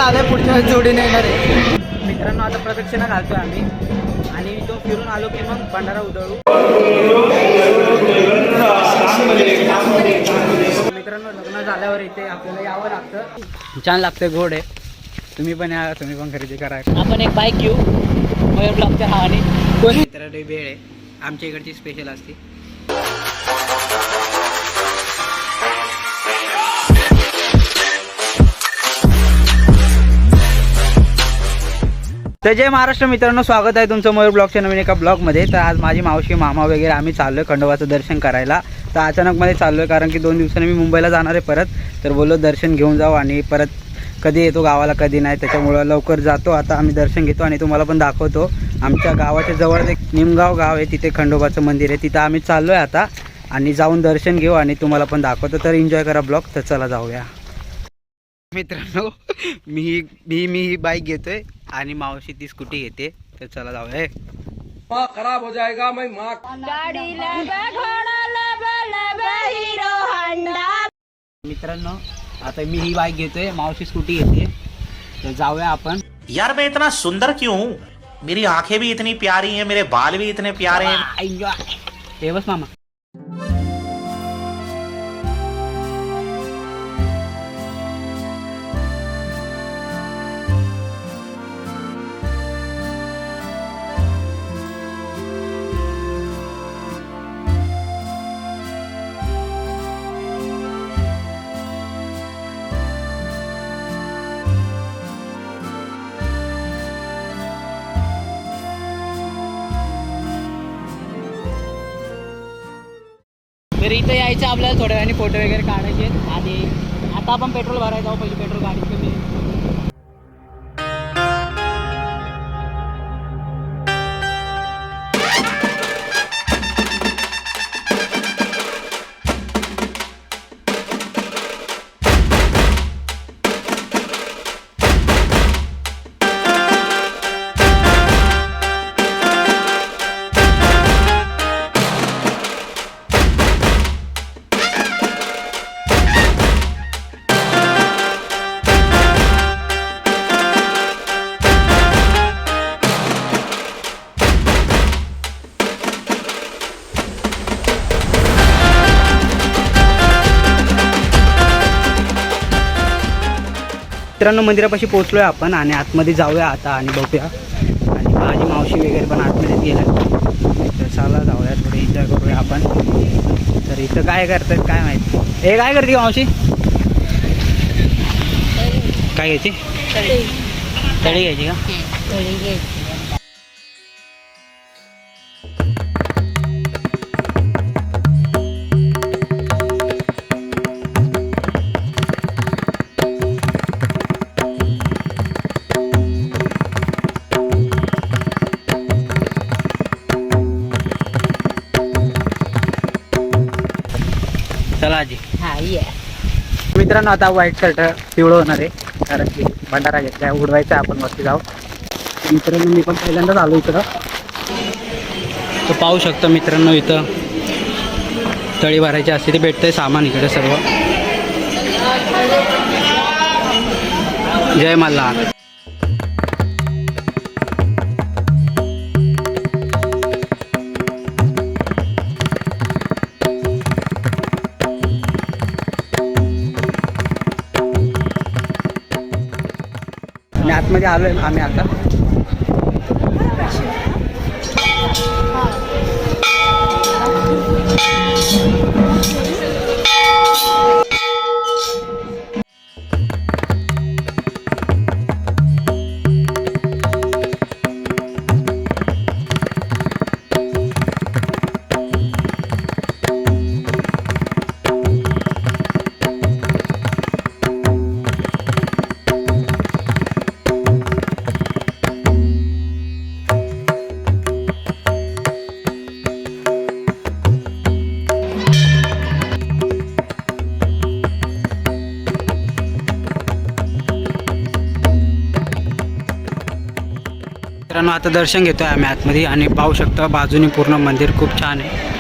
आलाय, पुढच्या जोडीने येणार आहे. मित्रांनो आता प्रदक्षिणा घालतोय आम्ही आणि तो फिरून आलो की मग भंडारा उधळू. मित्रांनो लग्न झाल्यावर इथे आपल्याला यावं लागतं. छान लागतं, गोड आहे. तुम्ही पण या, तुम्ही पण खरेदी करा. आपण एक बाईक घेऊ मयूर ब्लॉकच्या नावाने. कोण मित्रांनो वेळ आहे आमच्या इकडची स्पेशल असते. तर जय महाराष्ट्र मित्रांनो, स्वागत आहे तुमचं मयूर ब्लॉगच्या नवीन एका ब्लॉगमध्ये. तर आज माझी मावशी मामा वगैरे आम्ही चाललो आहे खंडोबाचं दर्शन करायला. तर अचानकमध्ये चाललो आहे कारण की 2 दिवसांनी मी मुंबईला जाणार आहे परत. तर बोललो दर्शन घेऊन जाऊ आणि परत कधी येतो गावाला कधी नाही, त्याच्यामुळं लवकर जातो. आता आम्ही दर्शन घेतो आणि तुम्हाला पण दाखवतो. आमच्या गावाच्या जवळ एक निमगाव गाव आहे, तिथे खंडोबाचं मंदिर आहे. तिथं आम्ही चाललो आहे आता आणि जाऊन दर्शन घेऊ आणि तुम्हाला पण दाखवतो. तर एन्जॉय करा ब्लॉग. तर चला जाऊया मित्रांनो. मी ही बाईक घेतोय आणि मावशी ती स्कूटी घेते. तर चला जाऊया. खराब हो जाएगा मैं मित्रांनो आता मी ही बाईक घेतोय, मावशी स्कूटी घेते. तर जाऊया आपण. यार मैं इतना सुंदर क्यों हूँ? मेरी आंखें भी इतनी प्यारी हैं, मेरे बाल भी इतने प्यारे हैं. एन्जॉय. हे बस मामा. तर इथं यायचं आपल्याला थोड्या वेळाने फोटो वगैरे काढायचे आणि आता आपण पेट्रोल भरायला जाऊ. पहिले पेट्रोल गाडीत कमी. मित्रांनो मंदिरापाशी पोहोचलोय आपण आणि आतमध्ये जाऊया आता आणि बघूया. आणि माझी मावशी वगैरे पण आतमध्ये गेल्या. तर चला जाऊया, थोडे एन्जॉय करूया आपण. तर इथं काय करतात काय माहिती. हे काय करते मावशी? काय घ्यायची? तळी घ्यायची का? चला आजी. मित्रांनो आता व्हाईट शर्ट पिवळं होणार आहे कारण की भंडारा घेतलाय, उडवायचा आपण वरती जाऊ. मित्रांनो मी पण पहिल्यांदाच आलो इकडं. तर पाहू शकतो मित्रांनो इथं तळी भरायची असते, ते भेटतंय सामान इकडे सर्व. जय मल्हार. आणि आतमध्ये आलोय आम्ही आता. मित्रांनो आता दर्शन घेतोय आम्ही आतमध्ये आणि पाहू शकता बाजूने पूर्ण मंदिर खूप छान आहे.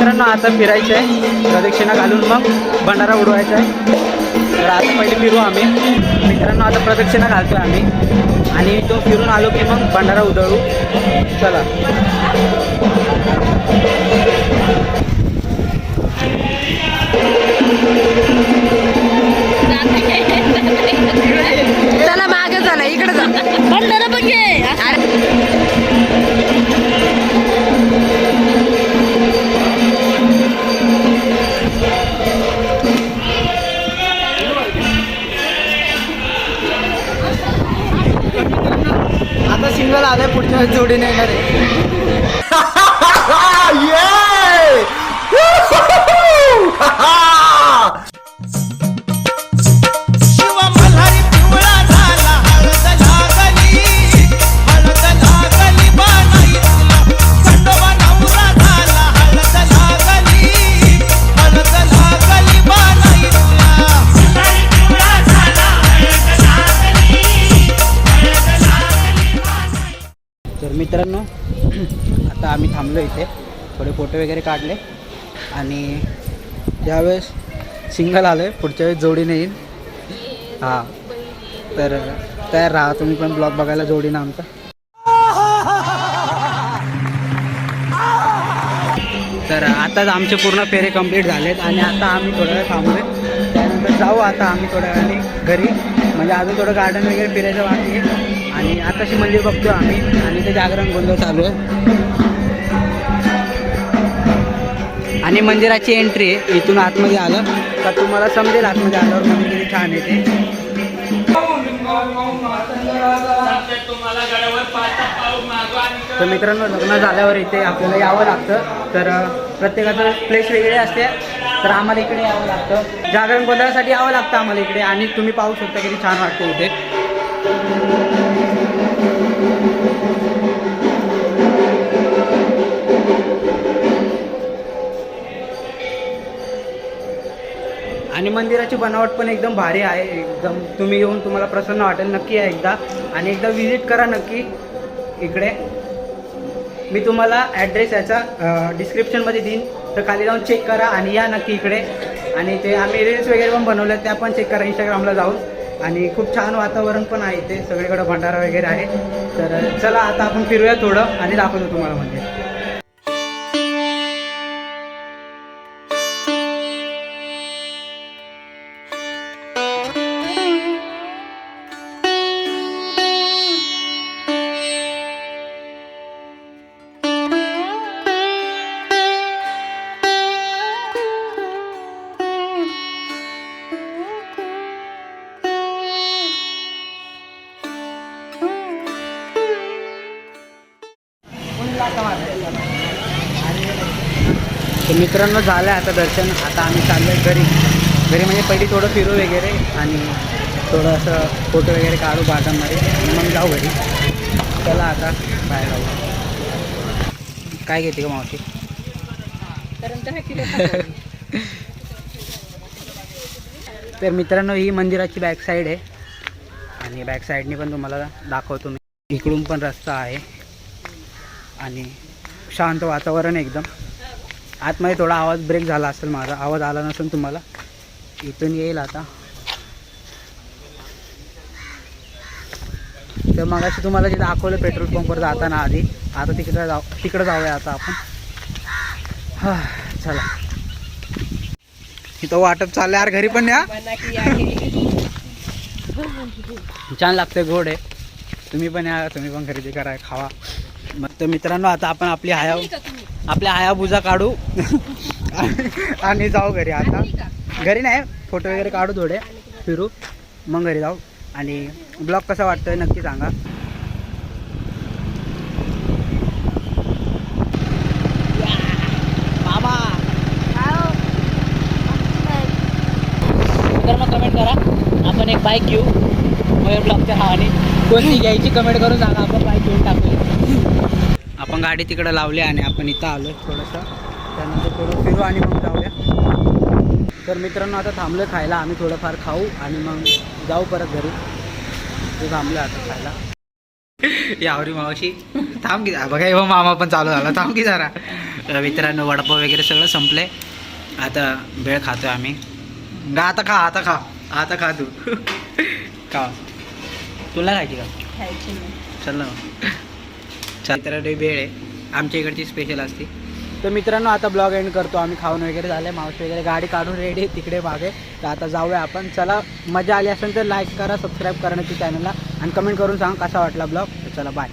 मित्रांनो आता फिरायचं आहे, प्रदक्षिणा घालून मग भंडारा उडवायचा आहे. तर आता पहिले फिरू आम्ही. मित्रांनो आता प्रदक्षिणा घालतोय आम्ही आणि तो फिरून आलो की मग भंडारा उधळू. चला. चला मागे चला इकडे जा भंडारा बघ आता सिंगल आलंय, पुढच्या वेळेस जोडीने येणार आहे. तर मित्रांनो आता आम्ही थांबलो इथे, थोडे फोटो वगैरे काढले आणि यावेळेस सिंगल आलं आहे, पुढच्या वेळेस जोडीने येईन. हां, तर तयार राहा तुम्ही पण ब्लॉग बघायला जोडीनं आमचा. तर आताच आमचे पूर्ण फेरे कंप्लीट झालेत आणि आता आम्ही थोडा वेळ थांबलो आहे. त्यानंतर जाऊ आता आम्ही थोड्या वेळाने घरी, म्हणजे अजून थोडं गार्डन वगैरे फिरायचं बाकी आहे. आणि आताशी मंदिर बघतो आम्ही आणि ते जागरण गोंधळ चालू आहे आणि मंदिराची एंट्री आहे. इथून आतमध्ये आलं का तुम्हाला समजेल आतमध्ये आल्यावर मंदिर किती छान आहे ते. तर मित्रांनो लग्न झाल्यावर इथे आपल्याला यावं लागतं. तर प्रत्येकाचं प्लेस वेगळे असते, तर आम्हाला इकडे यावं लागतं, जागरण गोंधळासाठी यावं लागतं आम्हाला इकडे. आणि तुम्ही पाहू शकता किती छान वाटतं इथे. आणि मंदिराची बनावट पण एकदम भारी आहे, एकदम तुम्ही येऊन तुम्हाला प्रसन्न वाटेल. नक्की या एकदा आणि एकदा विजिट करा नक्की इकडे. मी तुम्हाला ॲड्रेस याचा डिस्क्रिप्शनमध्ये देईन, तर खाली जाऊन चेक करा आणि या नक्की इकडे. आणि ते आम्ही रील्स वगैरे पण बनवल्या, त्या पण चेक करा इंस्टाग्रामला जाऊन. आणि खूप छान वातावरण पण आहे इथे, सगळीकडे भंडारा वगैरे आहे. तर चला आता आपण फिरूया थोडं आणि दाखवतो तुम्हाला मंदिर. तर मित्रांनो झालं आहे आता दर्शन. आता आम्ही चाललो आहे घरी म्हणजे पहिली थोडं फिरू वगैरे आणि थोडं असं फोटो वगैरे काढू गार्डनमध्ये आणि मग जाऊ घरी. चला आता बाहेर जाऊ. काय घेते का मावशी? तर मित्रांनो ही मंदिराची बॅक साईड आहे आणि बॅक साईडनी पण तुम्हाला दाखवतो मी. इकडून पण रस्ता आहे आणि शांत वातावरण एकदम. आतमध्ये थोडा आवाज ब्रेक झाला असेल, माझा आवाज आला नसेल तुम्हाला. इथून येईल आता. तर मगाशी तुम्हाला जे दाखवलं पेट्रोल पंपवर जाताना आधी, आता तिकडं जाऊया आता आपण. हां चला. इथं वाटप चाललं यार, घरी पण या. छान लागते, गोड आहे. तुम्ही पण या, तुम्ही पण खरेदी करा, खावा. मग तर मित्रांनो आता आपण आपल्या हायाबुजा काढू आणि जाऊ घरी. आता घरी नाही, फोटो वगैरे काढू, थोडे फिरू, मग घरी जाऊ. आणि ब्लॉग कसा वाटतोय नक्की सांगा. मामा तर मग कमेंट करा, आपण एक बाईक घेऊ मयूर ब्लॉगच्या नावाने. कोणती घ्यायची कमेंट करून सांगा, आपण बाईक घेऊन टाकूया. आपण गाडी तिकडं लावली आणि आपण इथं आलो थोडंसं. त्यानंतर थोडं फिरू आणि मग जाऊया. तर मित्रांनो आता थांबलं खायला, आम्ही थोडंफार खाऊ आणि मग जाऊ परत घरी. ते थांबलं आता खायला. यावरी मावशी थांब की बघा एव्हा मामा पण चालू झाला थांब की जरा. मित्रांनो वडापाव वगैरे सगळं संपले. आता भेळ खातोय आम्ही. आता खा तू का तुला खायची का चल ना चल. मित्रांनो भेळ आहे आमच्या इकडची स्पेशल असते. तर मित्रांनो आता ब्लॉग एंड करतो आम्ही. खाऊन वगैरे झालं आहे. मावशी वगैरे गाडी काढून रेडी तिकडे मागे. तर आता जाऊया आपण. चला मजा आली असेल तर लाईक करा सबस्क्राईब करा नक्की चॅनलला आणि कमेंट करून सांगा कसा वाटला ब्लॉग. तर चला बाय.